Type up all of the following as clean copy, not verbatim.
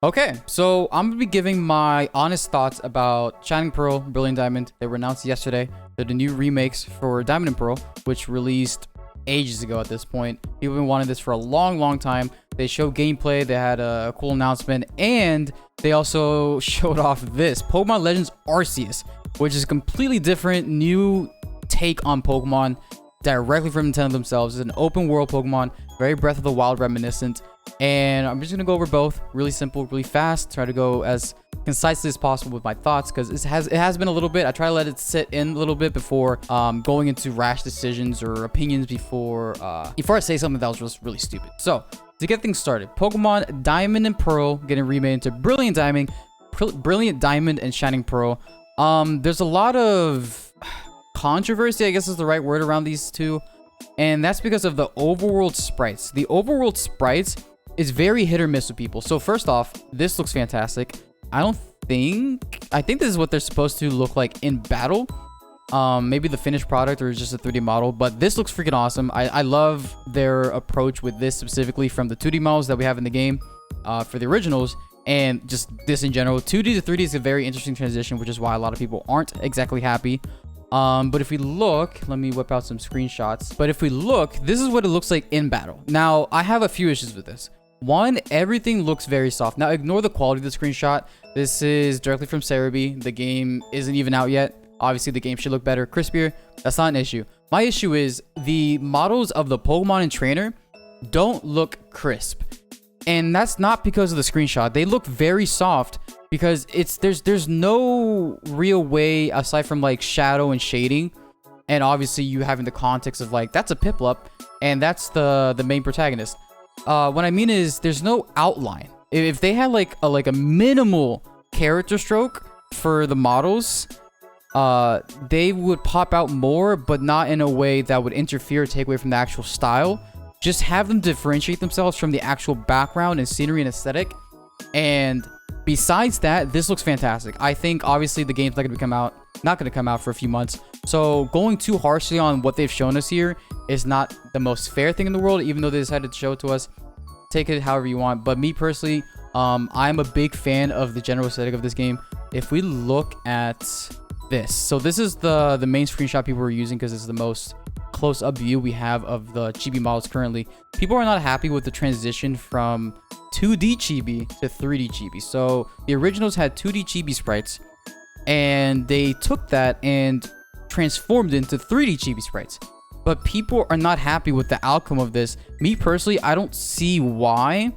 Okay, so I'm gonna be giving my honest thoughts about Shining Pearl, Brilliant Diamond. They were announced yesterday. They're the new remakes for Diamond and Pearl, which released ages ago at this point. People have been wanting this for a long time. They showed gameplay, they had a cool announcement, and they also showed off this Pokemon Legends Arceus, which is a completely different new take on Pokemon directly from Nintendo themselves. It's an open world Pokemon, very Breath of the Wild reminiscent. And I'm just gonna go over both really simple, really fast, try to go as concisely as possible with my thoughts, because it has been a little bit. I try to let it sit in a little bit before going into rash decisions or opinions before I say something that was just really stupid. So to get things started, Pokemon Diamond and Pearl getting remade into Brilliant Diamond and Shining Pearl. There's a lot of controversy, I guess is the right word, around these two, and that's because of the overworld sprites. The overworld sprites is very hit or miss with people. So first off, this looks fantastic. I think this is what they're supposed to look like in battle. Maybe the finished product or just a 3D model, but this looks freaking awesome. I love their approach with this, specifically from the 2D models that we have in the game for the originals, and just this in general. 2D to 3D is a very interesting transition, which is why a lot of people aren't exactly happy. But if we look, let me whip out some screenshots. But if we look, this is what it looks like in battle. Now, I have a few issues with this. One, everything looks very soft. Now, ignore the quality of the screenshot. This is directly from Cerebi. The game isn't even out yet. Obviously, the game should look better, crispier. That's not an issue. My issue is the models of the Pokemon and Trainer don't look crisp. And that's not because of the screenshot. They look very soft because there's no real way aside from like shadow and shading. And obviously you having the context of like, that's a Piplup and that's the main protagonist. What I mean is there's no outline. If they had like a minimal character stroke for the models, they would pop out more, but not in a way that would interfere or take away from the actual style. Just have them differentiate themselves from the actual background and scenery and aesthetic. And besides that, this looks fantastic. I think obviously the game's not going to come out for a few months. So going too harshly on what they've shown us here is not the most fair thing in the world, even though they decided to show it to us. Take it however you want. But me personally, I'm a big fan of the general aesthetic of this game. If we look at this, so this is the main screenshot people are using because it's the most close-up view we have of the chibi models currently. People are not happy with the transition from 2D chibi to 3D chibi. So the originals had 2D chibi sprites, and they took that and transformed it into 3D chibi sprites. But people are not happy with the outcome of this. Me personally, I don't see why.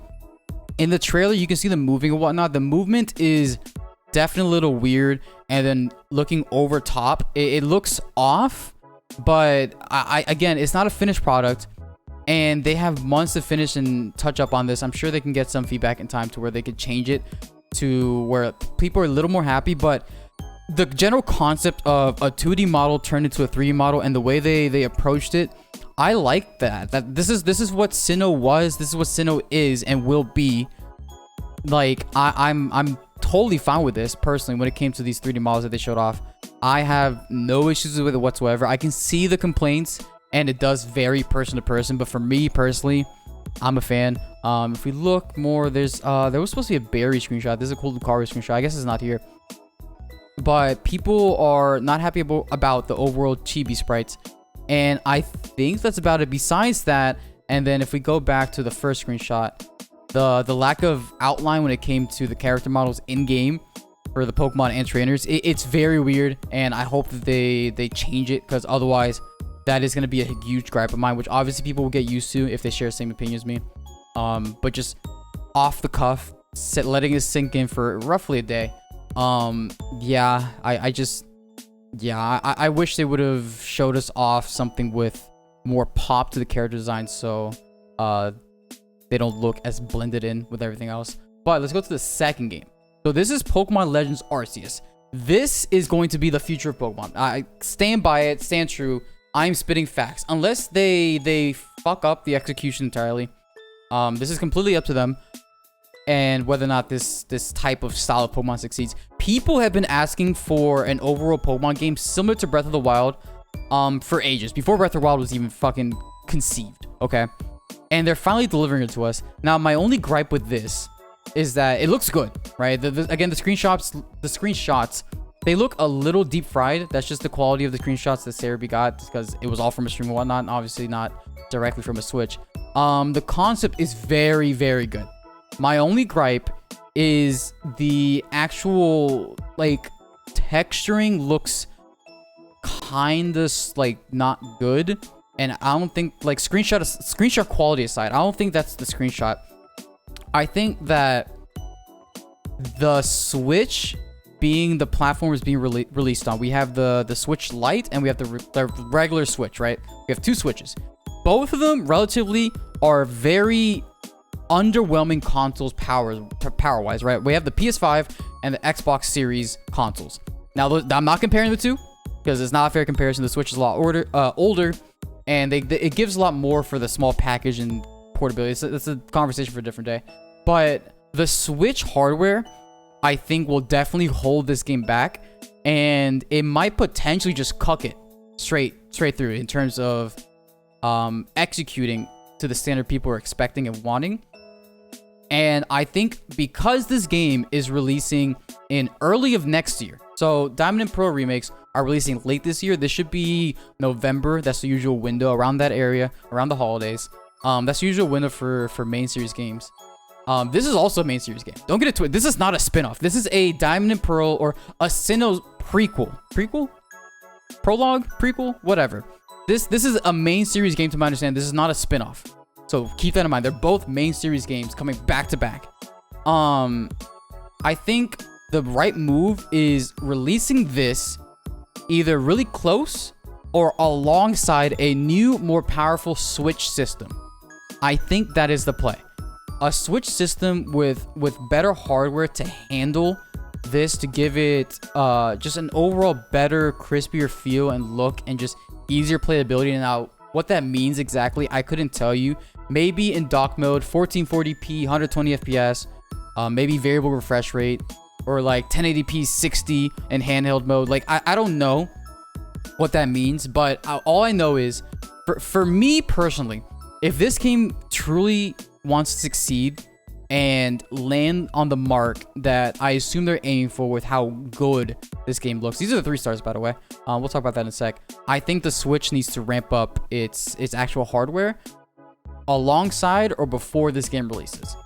In the trailer, you can see them moving and whatnot. The movement is definitely a little weird, and then looking over top, it looks off. But again, it's not a finished product, and they have months to finish and touch up on this. I'm sure they can get some feedback in time to where they could change it to where people are a little more happy. But the general concept of a 2D model turned into a 3D model and the way they approached it, I like that. This is what Sinnoh was. This is what Sinnoh is and will be. Like I'm totally fine with this personally when it came to these 3D models that they showed off. I have no issues with it whatsoever. I can see the complaints, and it does vary person to person. But for me personally, I'm a fan. If we look more, there was supposed to be a berry screenshot. This is a cool Lucario screenshot. I guess it's not here. But people are not happy about the overall chibi sprites, and I think that's about it. Besides that, and then if we go back to the first screenshot, the lack of outline when it came to the character models in game for the Pokemon and trainers, it's very weird, and I hope that they change it, because otherwise that is going to be a huge gripe of mine, which obviously people will get used to if they share the same opinion as me. But just off the cuff, letting it sink in for roughly a day. Yeah, I wish they would have showed us off something with more pop to the character design, so they don't look as blended in with everything else. But let's go to the second game. So this is Pokemon Legends Arceus. This is going to be the future of Pokemon. I stand by it, stand true. I'm spitting facts. Unless they fuck up the execution entirely. This is completely up to them, and whether or not this type of style of Pokemon succeeds. People have been asking for an overall Pokemon game similar to Breath of the Wild for ages, before Breath of the Wild was even fucking conceived, okay? And they're finally delivering it to us. Now, my only gripe with this is that it looks good, right? Again, the screenshots, they look a little deep fried. That's just the quality of the screenshots that Cerebi got, because it was all from a stream and whatnot, and obviously not directly from a Switch. The concept is very, very good. My only gripe is the actual, like, texturing looks kind of, like, not good. And I don't think, like, screenshot quality aside, I don't think that's the screenshot. I think that the Switch being the platform is being released on, we have the Switch Lite and we have the regular Switch, right? We have two Switches. Both of them relatively are very underwhelming consoles power-wise, right? We have the PS5 and the Xbox Series consoles. Now, I'm not comparing the two because it's not a fair comparison. The Switch is a lot older, and it gives a lot more for the small package and portability. It's a conversation for a different day. But the Switch hardware, I think, will definitely hold this game back, and it might potentially just cuck it straight through in terms of executing to the standard people are expecting and wanting. And I think because this game is releasing in early of next year, so Diamond and Pearl remakes are releasing late this year. This should be November. That's the usual window, around that area, around the holidays. That's the usual window for main series games. This is also a main series game. Don't get it twisted. This is not a spin-off. This is a Diamond and Pearl or a Sinnoh prequel, prologue, prequel, whatever. This is a main series game, to my understanding. This is not a spin-off. So keep that in mind. They're both main series games coming back to back. I think the right move is releasing this either really close or alongside a new, more powerful Switch system. I think that is the play. A Switch system with better hardware to handle this, to give it just an overall better, crispier feel and look, and just easier playability. Now, what that means exactly, I couldn't tell you. Maybe in dock mode, 1440p, 120 FPS, maybe variable refresh rate, or like 1080p 60 in handheld mode. Like, I don't know what that means, but all I know is, for me personally, if this game truly wants to succeed and land on the mark that I assume they're aiming for with how good this game looks. These are the 3 stars, by the way. We'll talk about that in a sec. I think the Switch needs to ramp up its actual hardware alongside or before this game releases.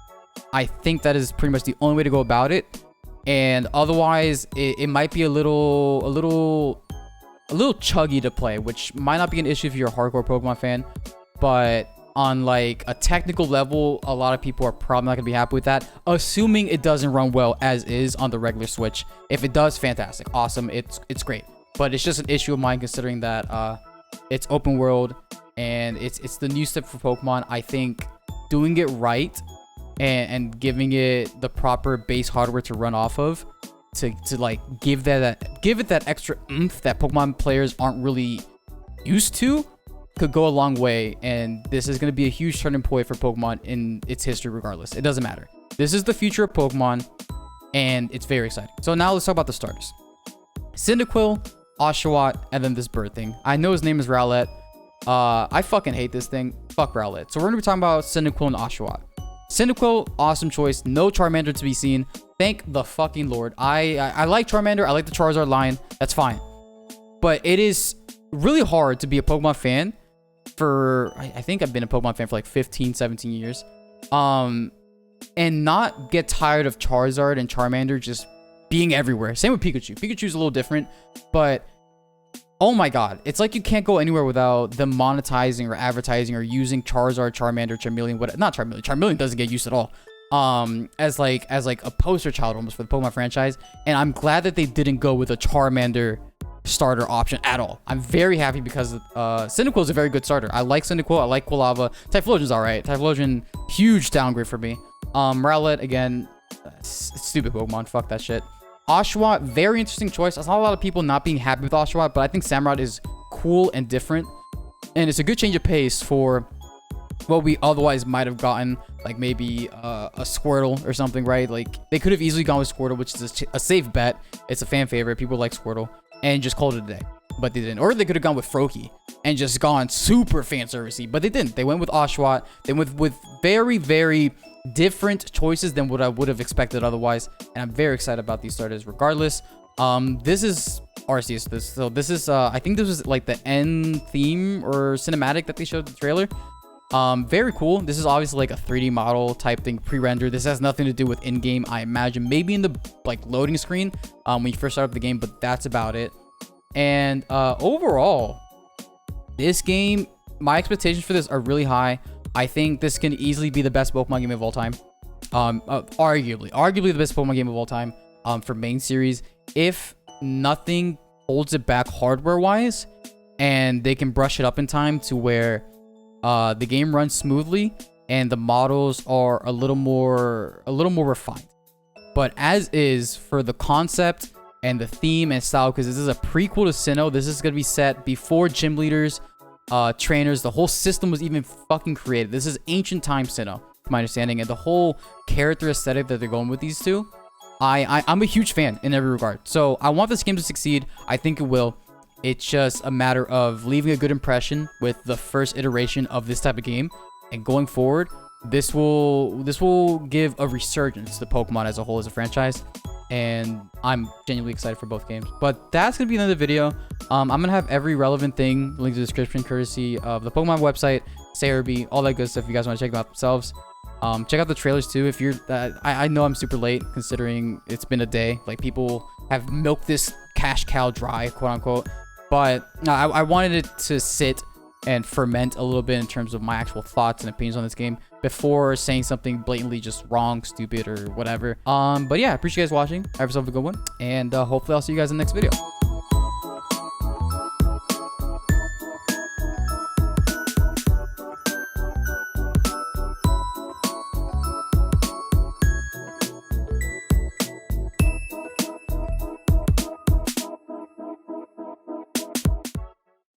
I think that is pretty much the only way to go about it. And otherwise, it might be a little chuggy to play, which might not be an issue if you're a hardcore Pokemon fan. But on like a technical level, a lot of people are probably not gonna be happy with that, assuming it doesn't run well as is on the regular Switch. If it does, fantastic, awesome, it's great. But it's just an issue of mine, considering that it's open world and it's the new step for Pokemon. I think doing it right and giving it the proper base hardware to run off of, to like give it that extra oomph that Pokemon players aren't really used to, could go a long way. And this is going to be a huge turning point for Pokemon in its history regardless. It doesn't matter. This is the future of Pokemon, and it's very exciting. So now let's talk about the starters. Cyndaquil, Oshawott, and then this bird thing. I know his name is Rowlet. I fucking hate this thing. Fuck Rowlet. So we're going to be talking about Cyndaquil and Oshawott. Cyndaquil, awesome choice. No Charmander to be seen. Thank the fucking Lord. I like Charmander. I like the Charizard line. That's fine. But it is really hard to be a Pokemon fan for, I think I've been a Pokemon fan for like 15, 17 years. And not get tired of Charizard and Charmander just being everywhere. Same with Pikachu. Pikachu's a little different, but oh my god, it's like you can't go anywhere without them monetizing or advertising or using Charizard, Charmander, Charmeleon, not Charmeleon. Charmeleon doesn't get used at all. As like a poster child almost for the Pokemon franchise. And I'm glad that they didn't go with a Charmander starter option at all. I'm very happy because Cyndaquil is a very good starter. I like Cyndaquil. I like Quilava. Typhlosion's alright. Typhlosion, huge downgrade for me. Rowlet, again, stupid Pokemon. Fuck that shit. Oshawott, very interesting choice. I saw a lot of people not being happy with Oshawott, but I think Samurott is cool and different. And it's a good change of pace for what we otherwise might have gotten, like maybe a Squirtle or something, right? Like, they could have easily gone with Squirtle, which is a safe bet. It's a fan favorite. People like Squirtle. And just called it a day. but they didn't. Or they could have gone with Froakie and just gone super fan servicey, but they didn't. They went with Oshawott. They went with very, very different choices than what I would have expected otherwise. And I'm very excited about these starters regardless. This is Arceus. So this is, I think this was like the end theme or cinematic that they showed the trailer. Very cool. This is obviously like a 3D model type thing, pre-rendered. This has nothing to do with in-game, I imagine. Maybe in the like loading screen when you first start up the game, but that's about it. And overall, this game, my expectations for this are really high. I think this can easily be the best Pokemon game of all time. Arguably the best Pokemon game of all time for main series. If nothing holds it back hardware-wise, and they can brush it up in time to where the game runs smoothly and the models are a little more refined. But as is, for the concept and the theme and style, because this is a prequel to Sinnoh, this is going to be set before gym leaders, trainers, the whole system was even fucking created. This is ancient time Sinnoh, to my understanding, and the whole character aesthetic that they're going with these two, I'm a huge fan in every regard. So I want this game to succeed. I think it will. It's just a matter of leaving a good impression with the first iteration of this type of game, and going forward, this will give a resurgence to Pokemon as a whole as a franchise. And I'm genuinely excited for both games. But that's gonna be another video. I'm gonna have every relevant thing linked in the description, courtesy of the Pokemon website, Serebii, all that good stuff. If you guys want to check them out themselves. Check out the trailers too. If you're, I know I'm super late considering it's been a day. Like, people have milked this cash cow dry, quote unquote. But I wanted it to sit and ferment a little bit in terms of my actual thoughts and opinions on this game before saying something blatantly just wrong, stupid, or whatever. But yeah, I appreciate you guys watching. Have yourself a good one, and hopefully I'll see you guys in the next video.